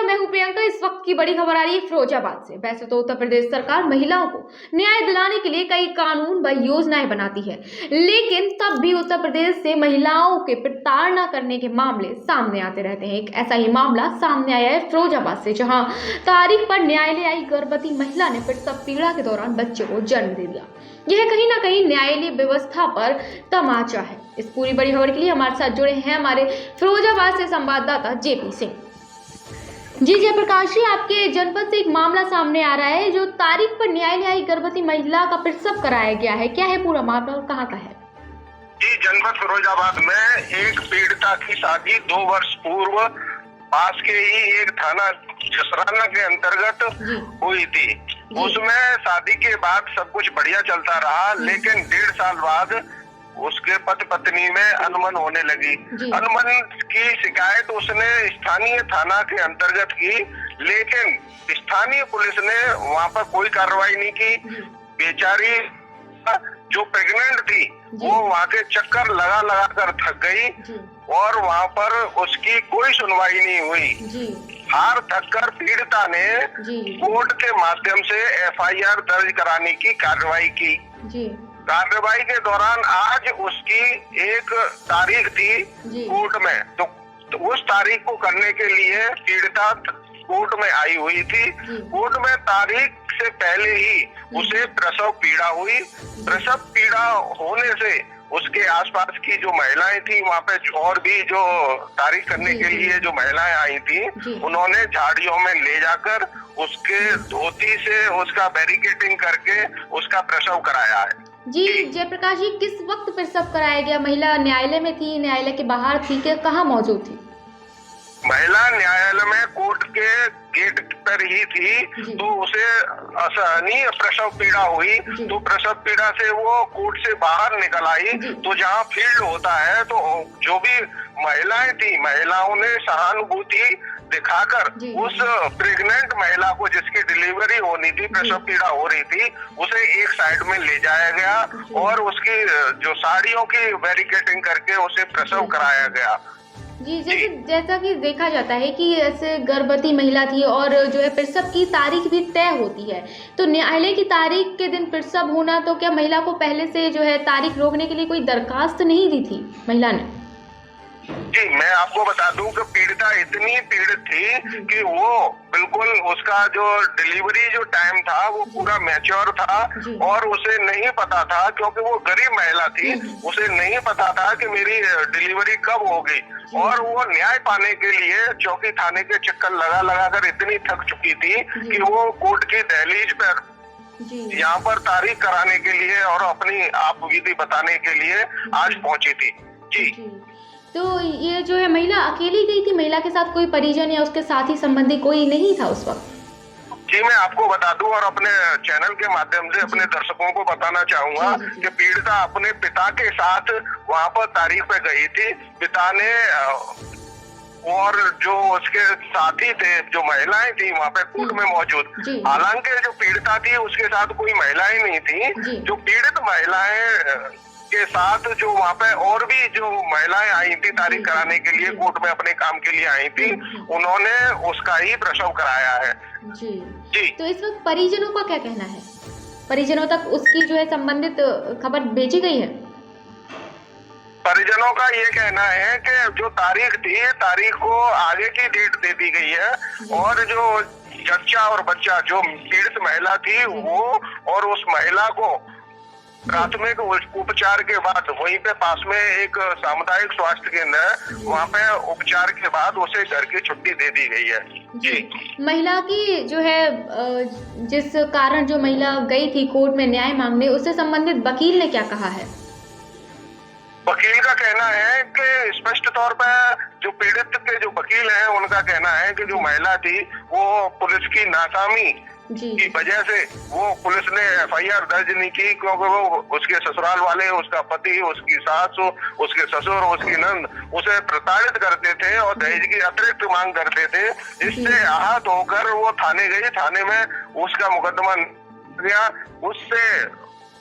नमस्कार, मैं हूं प्रियंका। इस वक्त की बड़ी खबर आ रही है फिरोजाबाद से। वैसे तो उत्तर प्रदेश सरकार महिलाओं को न्याय दिलाने के लिए कई कानून व योजनाएं बनाती है, लेकिन तब भी उत्तर प्रदेश से महिलाओं के प्रताड़ना करने के मामले सामने आते रहते हैं। एक ऐसा ही मामला सामने आया है फिरोजाबाद से, जहां तारीख पर न्यायालय आई गर्भवती महिला ने प्रसव पीड़ा के दौरान बच्चे को जन्म दे दिया। यह कहीं ना कहीं न्यायालयीय व्यवस्था पर तमाचा है। इस पूरी बड़ी खबर के लिए हमारे साथ जुड़े हैं हमारे फिरोजाबाद से संवाददाता जेपी सिंह। जी जयप्रकाश जी, आपके जनपद से एक मामला सामने आ रहा है जो तारीख पर न्यायालय आई गर्भवती महिला का प्रसव कराया गया है। क्या है पूरा मामला और कहाँ का है? जी, जनपद फिरोजाबाद में एक पीड़िता की शादी 2 वर्ष पूर्व पास के ही एक थाना छसराना के अंतर्गत हुई थी। उसमें शादी के बाद सब कुछ बढ़िया चलता रहा, लेकिन 1.5 साल बाद उसके पति पत्नी में अनबन होने लगी। अनबन की शिकायत उसने स्थानीय थाना के अंतर्गत की, लेकिन स्थानीय पुलिस ने वहां पर कोई कार्रवाई नहीं की। बेचारी जो प्रेग्नेंट थी वो वहां के चक्कर लगा कर थक गई और वहां पर उसकी कोई सुनवाई नहीं हुई। हार थककर पीड़िता ने कोर्ट के माध्यम से FIR दर्ज कराने की कार्रवाई की। कार्रवाई के दौरान आज उसकी एक तारीख थी कोर्ट में, तो उस तारीख को करने के लिए पीड़िता कोर्ट में आई हुई थी। कोर्ट में तारीख से पहले ही उसे प्रसव पीड़ा हुई। प्रसव पीड़ा होने से उसके आसपास की जो महिलाएं थी, वहाँ पे और भी जो तारीख करने के लिए जो महिलाएं आई थी, उन्होंने झाड़ियों में ले जाकर उसके धोती से उसका बैरिकेडिंग करके उसका प्रसव कराया है। जी जयप्रकाश जी, किस वक्त प्रसव कराया गया? महिला न्यायालय में थी, न्यायालय के बाहर थी, क्या कहाँ मौजूद थी? महिला न्यायालय में कोर्ट के गेट पर ही थी, तो उसे असहनीय प्रसव पीड़ा हुई। तो प्रसव पीड़ा से वो कोर्ट से बाहर निकल आई। तो जहाँ फील्ड होता है, तो जो भी महिलाएं थी, महिलाओं ने सहानुभूति दिखाकर उस प्रेग्नेंट महिला को, जिसकी डिलीवरी होनी थी, प्रसव पीड़ा हो रही थी, उसे एक साइड में ले जाया गया और उसकी जो साड़ियों की बैरिकेडिंग करके उसे प्रसव कराया गया। जी, जैसा कि देखा जाता है कि ऐसे गर्भवती महिला थी और जो है प्रसव की तारीख भी तय होती है, तो न्यायालय की तारीख के दिन प्रसव होना, तो क्या महिला को पहले से जो है तारीख रोकने के लिए कोई दरखास्त नहीं दी थी महिला ने? जी, मैं आपको बता दूं कि पीड़िता इतनी पीड़ित थी कि वो बिल्कुल, उसका जो डिलीवरी जो टाइम था वो पूरा मैच्योर था और उसे नहीं पता था, क्योंकि वो गरीब महिला थी, उसे नहीं पता था कि मेरी डिलीवरी कब होगी। और वो न्याय पाने के लिए चौकी थाने के चक्कर लगा कर इतनी थक चुकी थी कि वो कोर्ट की दहलीज पर यहाँ पर तारीख कराने के लिए और अपनी आप विधि बताने के लिए आज पहुंची थी। जी, तो ये जो है महिला अकेली गई थी? महिला के साथ कोई परिजन या उसके साथी संबंधी कोई नहीं था उस वक्त? जी, मैं आपको बता दूं और अपने चैनल के माध्यम से अपने दर्शकों को बताना चाहूंगा कि पीड़िता अपने पिता के साथ वहां पर तारीख पे गई थी। पिता ने और जो उसके साथी थे, जो महिलाएं थी वहाँ पे कोर्ट में मौजूद, हालांकि जो पीड़िता थी उसके साथ कोई महिलाएं नहीं थी। जो पीड़ित महिलाएं के साथ जो वहाँ पे और भी जो महिलाएं आई थी तारीख कराने के लिए, कोर्ट में अपने काम के लिए आई थी, उन्होंने उसका ही प्रसव कराया है। जी, तो इस वक्त परिजनों का क्या कहना है? परिजनों तक उसकी जो है संबंधित खबर भेजी गई है? परिजनों का ये कहना है कि जो तारीख थी, तारीख को आगे की डेट दे दी गई है और जो जच्चा और बच्चा, जो पीड़ित महिला थी, वो और उस महिला को प्राथमिक उपचार के बाद वहीं पे पास में एक सामुदायिक स्वास्थ्य केंद्र है, वहाँ पे उपचार के बाद उसे घर की छुट्टी दे दी गई है। जी, महिला की जो है जिस कारण जो महिला गई थी कोर्ट में न्याय मांगने, उससे संबंधित वकील ने क्या कहा है? वकील का कहना है कि स्पष्ट तौर पर जो पीड़ित के जो वकील हैं, उनका कहना है कि जो महिला थी वो पुलिस की नाकामी की वजह से वो पुलिस ने FIR दर्ज नहीं की, क्योंकि वो उसके ससुराल वाले, उसका पति, उसकी सास, उसके ससुर, उसकी नंद उसे प्रताड़ित करते थे और दहेज की अतिरिक्त मांग करते थे। इससे आहत होकर वो थाने गई, थाने में उसका मुकदमा गया। उससे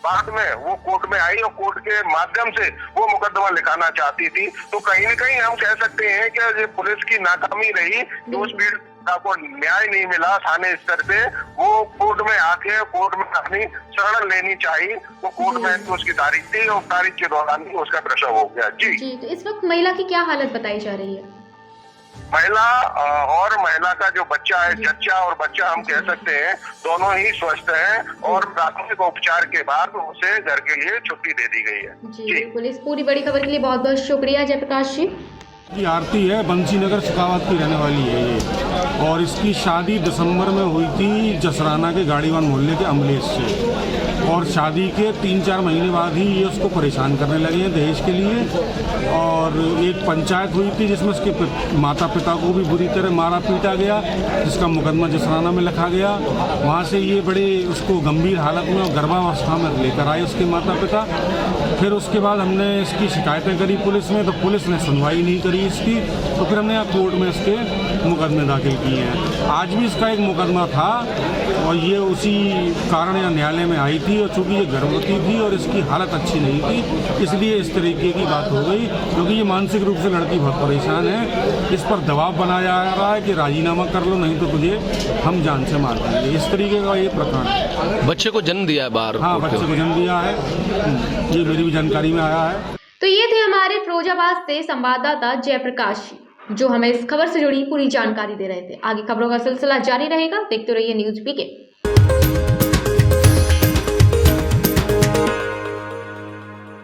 बाद में वो कोर्ट में आई और कोर्ट के माध्यम से वो मुकदमा लिखाना चाहती थी। तो कहीं न कहीं हम कह सकते हैं कि ये पुलिस की नाकामी रही कि उस माता को न्याय नहीं मिला थाने स्तर पे, वो कोर्ट में आके कोर्ट में अपनी शरण लेनी चाहिए। वो कोर्ट में तो उसकी तारीख थी और तारीख के दौरान ही उसका प्रसव हो गया। जी तो इस वक्त महिला की क्या हालत बताई जा रही है? महिला और महिला का जो बच्चा है, जच्चा और बच्चा हम कह सकते हैं, दोनों ही स्वस्थ हैं और प्राथमिक उपचार के बाद उसे घर के लिए छुट्टी दे दी गई है। जी बिल्कुल। इस पूरी बड़ी खबर के लिए बहुत बहुत शुक्रिया जयप्रकाश जी। ये आरती है, बंसीनगर शेखावत की रहने वाली है ये, और इसकी शादी दिसंबर में हुई थी जसराना के गाड़ीवान मोहल्ले के अमलेश से, और शादी के 3-4 महीने बाद ही ये उसको परेशान करने लगे हैं दहेज के लिए। और एक पंचायत हुई थी जिसमें उसके माता पिता को भी बुरी तरह मारा पीटा गया, जिसका मुकदमा जसराना में लिखा गया। वहाँ से ये बड़े उसको गंभीर हालत में और गर्भावस्था में लेकर आए उसके माता पिता। फिर उसके बाद हमने इसकी शिकायतें करी पुलिस में, तो पुलिस ने सुनवाई नहीं करी इसकी, तो फिर हमने यहाँ कोर्ट में इसके मुकदमे दाखिल किए हैं। आज भी इसका एक मुकदमा था और ये उसी कारण यहाँ न्यायालय में आई थी, और चूँकि ये गर्भवती थी और इसकी हालत अच्छी नहीं थी, इसलिए इस तरीके की बात हो गई। क्योंकि ये मानसिक रूप से लड़की बहुत परेशान है, इस पर दबाव बनाया जा रहा है कि राजीनामा कर लो, नहीं तो तुझे हम जान से मार देंगे। इस तरीके का ये प्रकरण है। बच्चे को जन्म दिया है बाहर? हाँ, बच्चे को जन्म दिया है, ये मेरी भी जानकारी में आया है। तो ये थे हमारे फिरोजाबाद से संवाददाता जयप्रकाश जी, जो हमें इस खबर से जुड़ी पूरी जानकारी दे रहे थे। आगे खबरों का सिलसिला जारी रहेगा, देखते रहिए न्यूज़ बीके।